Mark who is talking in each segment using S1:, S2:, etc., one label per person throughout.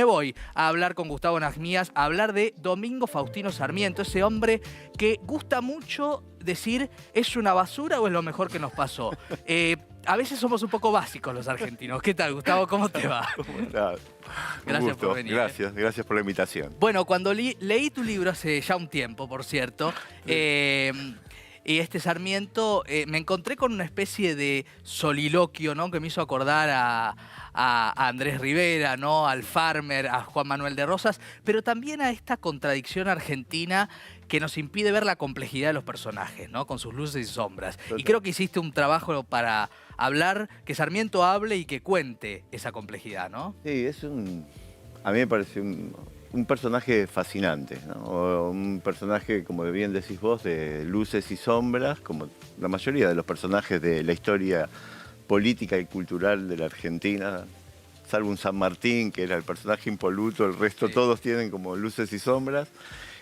S1: Me voy a hablar con Gustavo Nagnías, a hablar de Domingo Faustino Sarmiento, ese hombre que gusta mucho decir ¿es una basura o es lo mejor que nos pasó? A veces somos un poco básicos los argentinos. ¿Qué tal, Gustavo? ¿Cómo te va?
S2: ¿Cómo estás?
S1: Gracias por venir.
S2: Gracias por la invitación.
S1: Bueno, cuando leí tu libro hace ya un tiempo, por cierto, y este Sarmiento, me encontré con una especie de soliloquio, ¿no? Que me hizo acordar a Andrés Rivera, ¿no? Al Farmer, a Juan Manuel de Rosas, pero también a esta contradicción argentina que nos impide ver la complejidad de los personajes, ¿no? Con sus luces y sombras. Y creo que hiciste un trabajo para hablar, que Sarmiento hable y que cuente esa complejidad, ¿no?
S2: Sí, a mí me parece un personaje fascinante, ¿no? O un personaje, como bien decís vos, de luces y sombras, como la mayoría de los personajes de la historia política y cultural de la Argentina, salvo un San Martín, que era el personaje impoluto, el resto
S1: Sí.
S2: Todos tienen como luces y sombras.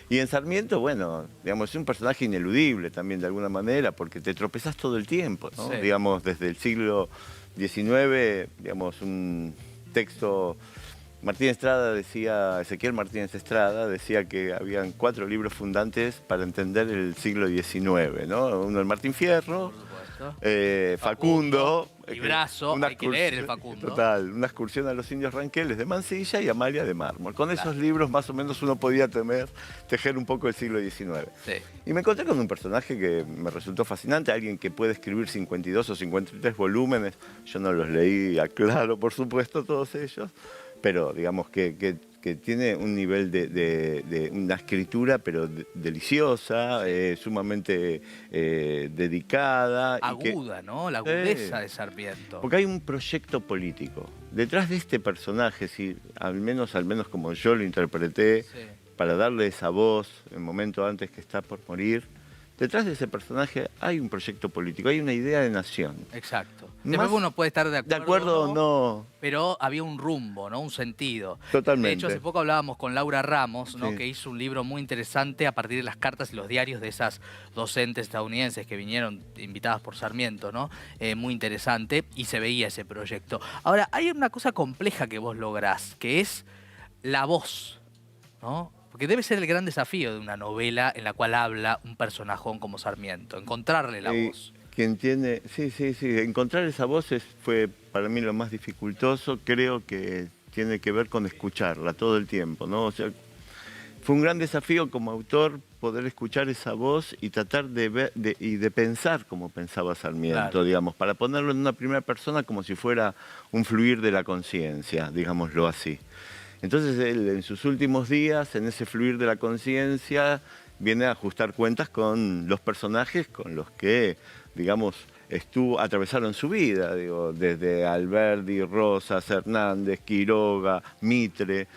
S2: Y en Sarmiento, bueno, digamos, es un personaje ineludible también de alguna manera, porque te tropezás todo el tiempo, ¿no?
S1: Sí.
S2: Digamos, desde el siglo XIX, digamos, un texto... Ezequiel Martínez Estrada decía que habían 4 libros fundantes para entender el siglo XIX, ¿no? Uno, el Martín Fierro,
S1: Por supuesto.
S2: Facundo.
S1: Librazo, hay que leer el Facundo.
S2: Total, una excursión a los indios ranqueles de Mansilla y Amalia de Mármol. Con esos libros más o menos uno podía tejer un poco el siglo XIX.
S1: Sí.
S2: Y me encontré con un personaje que me resultó fascinante, alguien que puede escribir 52 o 53 volúmenes. Yo no los leí, aclaro, por supuesto, todos ellos. Pero digamos que tiene un nivel de una escritura pero deliciosa, sumamente dedicada.
S1: Aguda, ¿no? La agudeza de Sarmiento.
S2: Porque hay un proyecto político. Detrás de este personaje, si, al menos como yo lo interpreté,
S1: Sí.
S2: para darle esa voz el momento antes que está por morir, detrás de ese personaje hay un proyecto político, hay una idea de nación.
S1: Exacto. Después uno puede estar
S2: de acuerdo o no.
S1: Pero había un rumbo, ¿no? Un sentido.
S2: Totalmente.
S1: De hecho, hace poco hablábamos con Laura Ramos, ¿no?
S2: Sí.
S1: Que hizo un libro muy interesante a partir de las cartas y los diarios de esas docentes estadounidenses que vinieron invitadas por Sarmiento, ¿no? Muy interesante, y se veía ese proyecto. Ahora, hay una cosa compleja que vos lográs, que es la voz, ¿no? Porque debe ser el gran desafío de una novela en la cual habla un personajón como Sarmiento, encontrarle la voz.
S2: Quien tiene, sí, encontrar esa voz fue para mí lo más dificultoso. Creo que tiene que ver con escucharla todo el tiempo, ¿no? O sea, fue un gran desafío como autor poder escuchar esa voz y tratar de ver y de pensar como pensaba Sarmiento,
S1: Claro.
S2: digamos, para ponerlo en una primera persona como si fuera un fluir de la conciencia, digámoslo así. Entonces él en sus últimos días, en ese fluir de la conciencia, viene a ajustar cuentas con los personajes con los que, digamos, atravesaron su vida, digo, desde Alberdi, Rosas, Hernández, Quiroga, Mitre,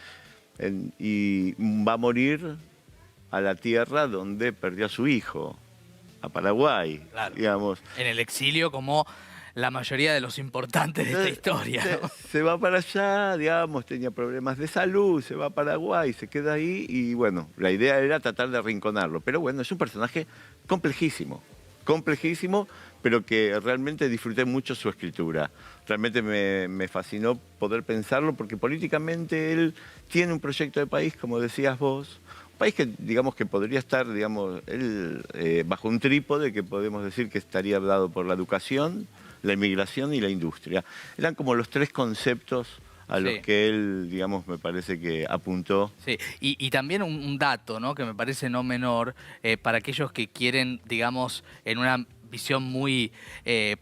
S2: y va a morir a la tierra donde perdió a su hijo, a Paraguay,
S1: Claro.
S2: digamos.
S1: En el exilio, como la mayoría de los importantes de esta historia, ¿no?
S2: Se va para allá, digamos, tenía problemas de salud, se va a Paraguay, se queda ahí y bueno, la idea era tratar de arrinconarlo. Pero bueno, es un personaje complejísimo, pero que realmente disfruté mucho su escritura. Realmente me fascinó poder pensarlo porque políticamente él tiene un proyecto de país, como decías vos, un país que, digamos, que podría estar, digamos, él bajo un trípode que podemos decir que estaría dado por la educación, la inmigración y la industria. Eran como los 3 conceptos a los que él, digamos, me parece que apuntó.
S1: Sí, y también un dato, ¿no? Que me parece no menor, para aquellos que quieren, digamos, en una visión muy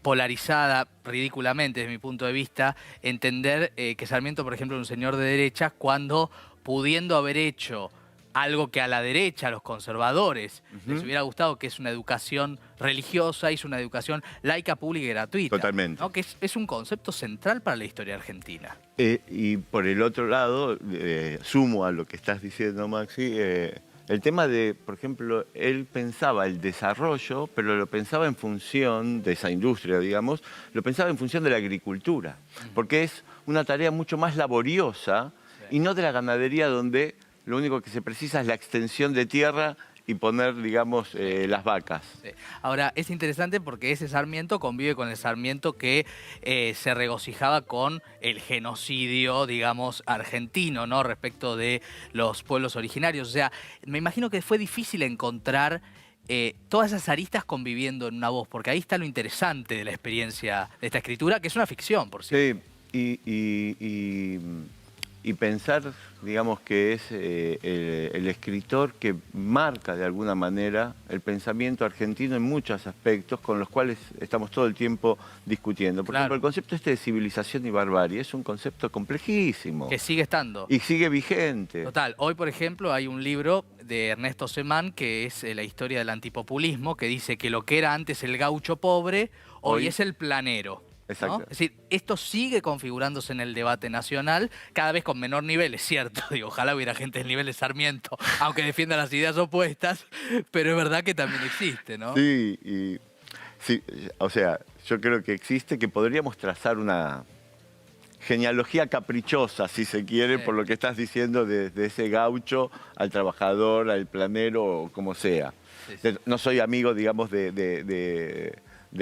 S1: polarizada, ridículamente desde mi punto de vista, entender que Sarmiento, por ejemplo, es un señor de derechas cuando, pudiendo haber hecho algo que a la derecha, a los conservadores, les hubiera gustado, que es una educación religiosa, hizo una educación laica, pública y gratuita.
S2: Totalmente.
S1: ¿No? Que es un concepto central para la historia argentina.
S2: Y por el otro lado, sumo a lo que estás diciendo, Maxi, el tema de, por ejemplo, él pensaba el desarrollo, pero lo pensaba en función de esa industria, digamos, lo pensaba en función de la agricultura, porque es una tarea mucho más laboriosa y no de la ganadería donde lo único que se precisa es la extensión de tierra y poner, digamos, las vacas.
S1: Sí. Ahora, es interesante porque ese Sarmiento convive con el Sarmiento que se regocijaba con el genocidio, digamos, argentino, ¿no? Respecto de los pueblos originarios. O sea, me imagino que fue difícil encontrar todas esas aristas conviviendo en una voz, porque ahí está lo interesante de la experiencia de esta escritura, que es una ficción, por cierto.
S2: Sí, y pensar, digamos, que es el escritor que marca de alguna manera el pensamiento argentino en muchos aspectos con los cuales estamos todo el tiempo discutiendo. Por ejemplo, el concepto este de civilización y barbarie es un concepto complejísimo.
S1: Que sigue estando.
S2: Y sigue vigente.
S1: Total. Hoy, por ejemplo, hay un libro de Ernesto Semán que es la historia del antipopulismo, que dice que lo que era antes el gaucho pobre, hoy es el planero.
S2: Exacto.
S1: ¿No? Es decir, esto sigue configurándose en el debate nacional, cada vez con menor nivel, es cierto. Digo, ojalá hubiera gente del nivel de Sarmiento, aunque defienda las ideas opuestas, pero es verdad que también existe, ¿no?
S2: Sí, sí, o sea, yo creo que existe, que podríamos trazar una genealogía caprichosa, si se quiere, por lo que estás diciendo, de ese gaucho al trabajador, al planero, o como sea. Sí. No soy amigo, digamos, de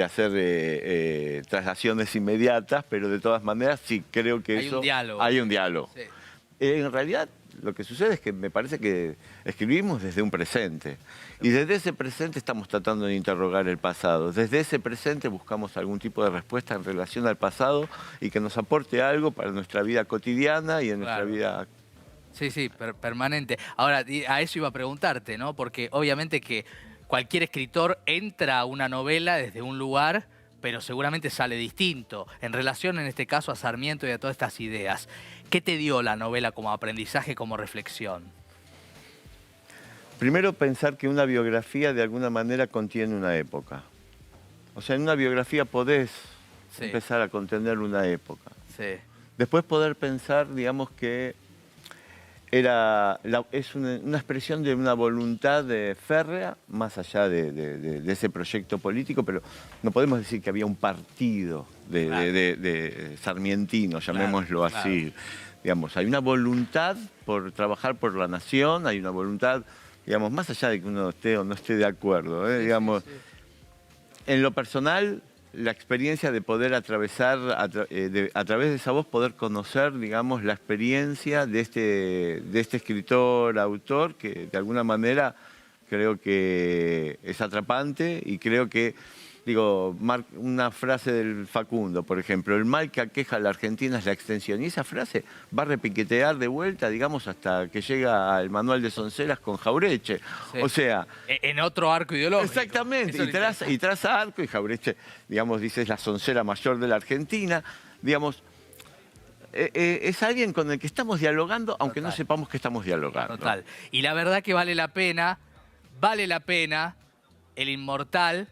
S2: hacer traslaciones inmediatas, pero de todas maneras sí creo que
S1: hay un diálogo.
S2: Hay un diálogo.
S1: Sí.
S2: En realidad lo que sucede es que me parece que escribimos desde un presente y desde ese presente estamos tratando de interrogar el pasado. Desde ese presente buscamos algún tipo de respuesta en relación al pasado y que nos aporte algo para nuestra vida cotidiana y en nuestra vida...
S1: Sí, permanente. Ahora, a eso iba a preguntarte, ¿no? Porque obviamente que cualquier escritor entra a una novela desde un lugar, pero seguramente sale distinto. En relación, en este caso, a Sarmiento y a todas estas ideas, ¿qué te dio la novela como aprendizaje, como reflexión?
S2: Primero, pensar que una biografía de alguna manera contiene una época. O sea, en una biografía podés empezar a contener una época.
S1: Sí.
S2: Después poder pensar, digamos, que es una expresión de una voluntad férrea, más allá de ese proyecto político, pero no podemos decir que había un partido de sarmientino, llamémoslo así. Digamos, hay una voluntad por trabajar por la nación, hay una voluntad, digamos, más allá de que uno esté o no esté de acuerdo, digamos. En lo personal, la experiencia de poder atravesar, a través de esa voz, poder conocer, digamos, la experiencia de este escritor, autor, que de alguna manera creo que es atrapante y creo que, digo, una frase del Facundo, por ejemplo, el mal que aqueja a la Argentina es la extensión. Y esa frase va a repiquetear de vuelta, digamos, hasta que llega al manual de Sonceras con Jaureche. Sí. O sea...
S1: En otro arco ideológico.
S2: Exactamente, y traza arco, y Jaureche, digamos, dice, es la soncera mayor de la Argentina. Digamos, es alguien con el que estamos dialogando, aunque no sepamos que estamos dialogando.
S1: Total. Y la verdad que vale la pena El Inmortal,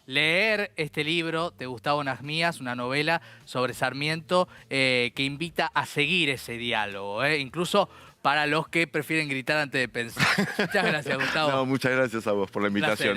S1: leer este libro de Gustavo Nasmías, una novela sobre Sarmiento que invita a seguir ese diálogo, incluso para los que prefieren gritar antes de pensar. Muchas gracias, Gustavo.
S2: No, muchas gracias a vos por la invitación.